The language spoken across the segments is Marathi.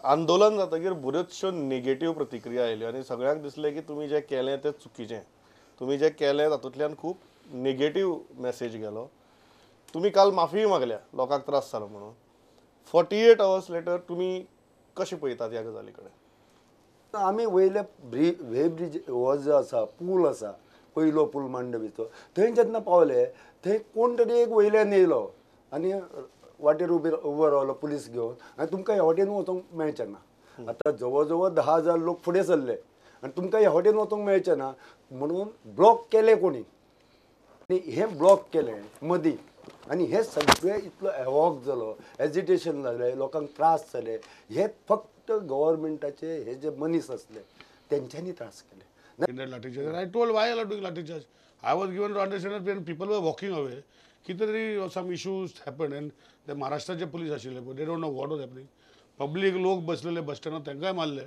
आंदोलन जातकीर बऱ्योचश्यो नेगेटिव्ह प्रतिक्रिया आयल्यो आनी सगळ्यांक दिसलें की तुमी जें केलें तें चुकीचें. तुमी जें केलें तातूंतल्यान खूब नेगेटिव्ह मॅसेज गेलो. तुमी काल माफी मागल्या लोकांक त्रास जालो म्हणून. 48 hours लेटर तुमी कशें पळयतात ह्या गजाली कडेन? आमी वयले वे ब्रिज हो जो आसा पूल आसा पयलो पूल मांडवीचो थंय जेन्ना पावले थंय कोण तरी एक वयल्यान येयलो आनी वाटेर उबो रावलो पुलीस घेवन आनी तुमकां ह्या वाटेन वचोंक मेळचें ना. आतां जवळ जवळ 10,000 लोक फुडें सरले आनी तुमकां ह्या वाटेन वचोंक मेळचें ना म्हणून ब्लॉक केले कोणी आनी हें ब्लॉक केलें मदीं आनी हे सगळें इतलो एवॉक जालो एजिटेशन जालें लोकांक त्रास जाले हे फक्त गव्हर्मेंटाचे हे जे मनीस असले तेंच्यांनी त्रास केले. In that lathi charge, I told why I am doing lathi charge. I was given to understand that when people were walking away, kitari some issues happened and the Maharashtraचे police आशिल्ले, but they don't know what was happening. Public लोक बसलेले बस स्टँडार तेंकाय मारले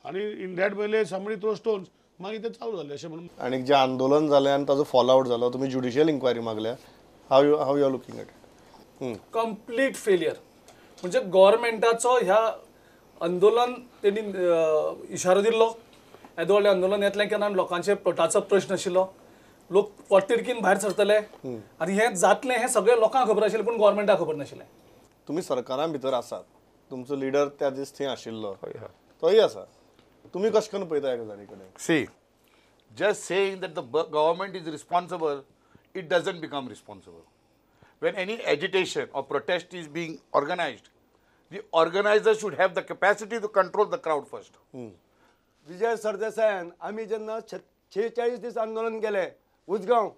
आणि in that way somebody throw stones. मागीर ते चालू जाले अशें म्हणून. आणि जे आंदोलन जालें आनी ताजो फॉलोआउट जालो तुमी ज्युडिशियल इन्क्वायरी मागल्या. How you are looking at it? Complete failure. म्हणजे गव्हर्मेंटाचो ह्या आंदोलन तेणी इशारो दिल्लो. येदो व्हडलें आंदोलन येतलें केन्ना लोकांचे पोटाचो प्रश्न आशिल्लो. लोक पोटतिडकीन भायर सरतले आनी हें जातलें हें सगळें लोकांक खबर आशिल्लें पूण गव्हर्मेंटाक खबर नाशिल्लें. तुमी सरकारान भितर आसात. तुमचो लिडर त्या दीस थंय आशिल्लो तोय आसा. तुमी कशें करून पळयता ह्या गजाली कडेन? See, just saying that the government is responsible, it doesn't become responsible. When any agitation or protest is being organized, the organizers should have the capacity to control the crowd first. विजय सरदेसायान आमी जेन्ना 46 दीस आंदोलन केलें उजगांव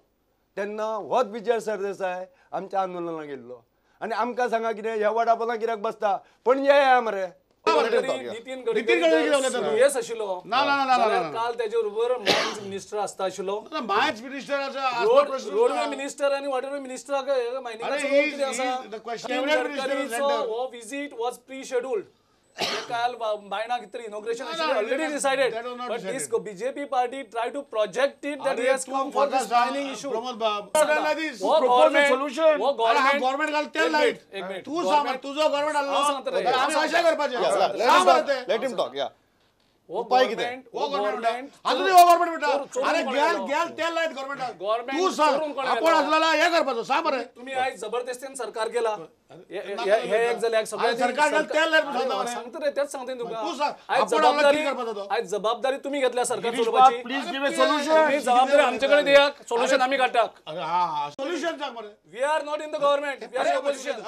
तेन्ना होच विजय सरदेसाय आमच्या आंदोलनाक गेल्लो आनी आमकां सांगा कितें ह्या वडापणाक कित्याक बसता पणजे या मरे. नितीन गडकरी सीएस आशिल्लो. काल तेजे बरोबर मायन्स मिनिस्टर आसता आशिल्लो. मायन्स मिनिस्टर रोडवे मिनिस्टर आनी वॉटरवे मिनिस्टराक मायनिंगाचो कितें आसा? गडकरीचो हो विजीट वॉज प्री शेड्यूल्ड. काल बायणा कितें inauguration already decided but this BJP party try to project it that he has come for this mining issue. Pramod Bab solution government घाल तेल लायट तू सांग तुझो गव्हर्नमेंट आलो आमी अशें करपाचें. Let him talk. या उपाय कितें? गव्हर्नमेंट आतां गव्हर्नमेंट म्हणटा अरे गेल तेल लायट गव्हर्नमेंटाक तू सांग आपण असलेला हे करपाचो सांग मरे. तुम्ही आयज जबरदस्तीन सरकार केला हे एक जाल्यार सगळ्या सरकार तेल लायट सांगता रे तेच सांगते तुका. तू सांग आयज जबाबदारी तुम्ही घेतल्या सरकार चलोवपाची. Please give a solution. तुम्ही जबाबदारी आमचे कडेन दियात सोल्युशन आमी काडटाक. हा सोल्युशन सांग मरे. We are not in the government we are in opposition.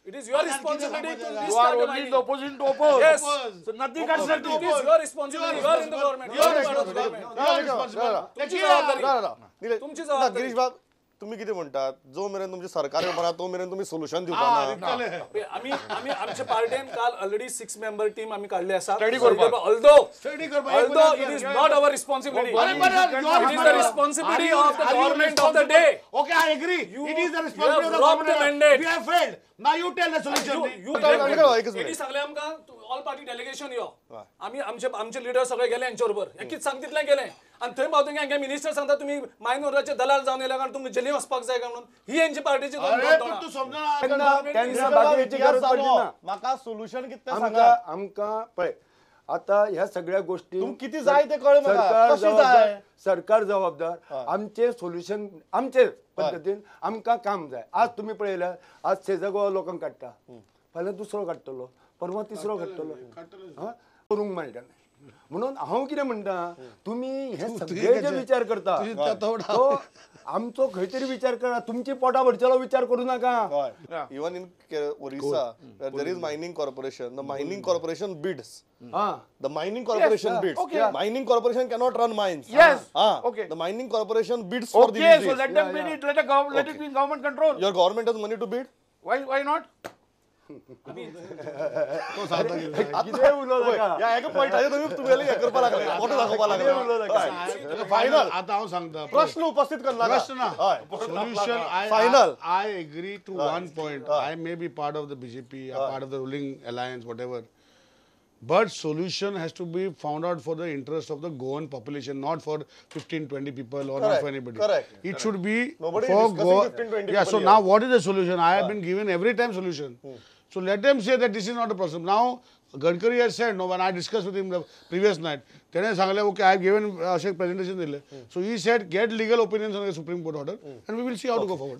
It is your responsibility to You are restart the only mining. in the opposition to oppose. Yes. So nothing can set It is your responsibility. You are in the government. You are part of the government. तुमची जबाबदारी. तुमची जबाबदारी. गिरीश बाब तुम्ही किती म्हणतात जो मेरेन तुमची सरकार येवपाना तो मेरेन तुम्ही सोल्युशन दिवपाना. आम्ही आमच्या पार्टीन काल ऑलरेडी 6 मेंबर टीम आम्ही काढले आसा. Although it is not our responsibility. It is the responsibility of the government of the day. Okay, I agree. It is the responsibility of the government. We have failed. Now you tell the solution. तेणी सांगले आमकां ऑल पार्टी डेलिगेशन यो. आमी आमचे लिडर सगळे गेले यांच्या बरोबर एकच सांग तितलें गेले आनी थंय पावतकीर हांगा मिनिस्टर सांगता तुमी मायनोराचे दलाल जावन येयल्या कारण तुमकां जेलीन वचपाक जाय काय म्हणून ही यांची पार्टीची तू म्हाका सोल्युशन कितें आमकां आमकां पळय आता ह्या सगळ्या गोष्टी तुमकां किती जाय ते कळ्ळें म्हाका. सरकार जबाबदार आमचे सोल्युशन आमचे पद्दतीन आमकां काम जाय. आज तुम्ही पळयल्यार आज शेजागोवा लोकांक काडटा फाल्यां दुसरो काडटलो परवा तिसरो काडटलो करूंक मेळटा म्हणून हांव कितें म्हणटा तुमी हे सगळे जे विचार करता तो आमचो खंय तरी विचार करा. तुमची पोटा भरचेलो विचार करूं नाका. Even in Orissa there is mining corporation. The mining corporation bids. The mining corporation bids. Okay. Mining corporation cannot run mines. Yes. Okay. The mining corporation bids for these. Okay, so let them bid it. Let it be in government control. Your government has money to bid. Why not? कितें उलो नाका. या एका पॉइंटाचेर तुम्ही हे करपा लागले फोटो दाखोवपा लागले. फायनल आता हांव सांगता प्रश्न उपस्थित करला. प्रश्न ना solution. Final. I agree to one point. I may be part of the BJP, part of the ruling alliance, whatever. But solution has to be found out for the interest of the Goan population, not for 15-20 people or not for anybody. Correct. It should be Nobody for is discussing 15-20 Yeah. So people now, what is the solution? I have been given every time solution. So let them say that this is not a problem. Now Gadkari has said, no, when I discussed with him the previous night, तेने सांगले ओके I have given असे प्रेझेंटेशन दिले. So he said get legal opinions on the Supreme Court order and we will see how to go forward.